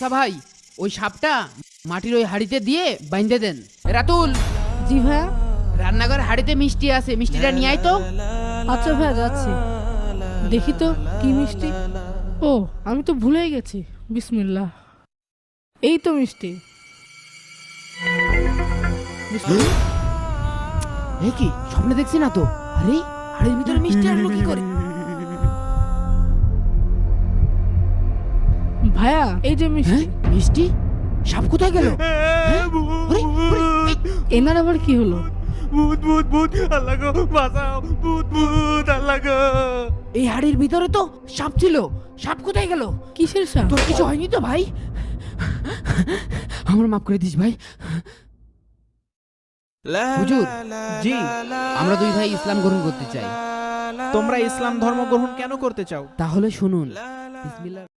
আচ্ছা ভাই, ওই সাপটা মাটির ওই হাঁড়িতে দিয়ে বাইন্ধে দেন। রাতুল, জি ভাইয়া। রান্নাঘর হাঁড়িতে মিষ্টি আছে, মিষ্টিটা নিয়ে আয় তো। আচ্ছা ভাইয়া, যাচ্ছি। দেখি তো কি মিষ্টি। ও, আমি তো ভুলেই গেছি। বিসমিল্লাহ। এই তো মিষ্টি। বিসমিল্লাহ। এ কি স্বপ্নে দেখছি না তো? আরে হাড়ির ভিতরে মিষ্টি আসলো কি করে? ভাইয়া, এই যে মিষ্টি। হ্যাঁ, মিষ্টি? সাপ কোথায় গেল? হ্যাঁ? ওরে, ওরে, এই, এনার আবার কি হলো? ভূত ভূত ভূত, আল্লাহ গো বাঁচাও, ভূত ভূত, আল্লাহ গো। এই হাড়ির ভিতরে তো সাপ ছিল। সাপ কোথায় গেল? কিসের সাপ? তোর কিছু হয়নি তো ভাই? আমার মাফ করে দিস ভাই। হুজুর, জি, আমরা দুই ভাই ইসলাম গ্রহণ করতে চাই। তোমরা ইসলাম ধর্ম গ্রহণ কেন করতে চাও? তাহলে শুনুন। বিসমিল্লাহ।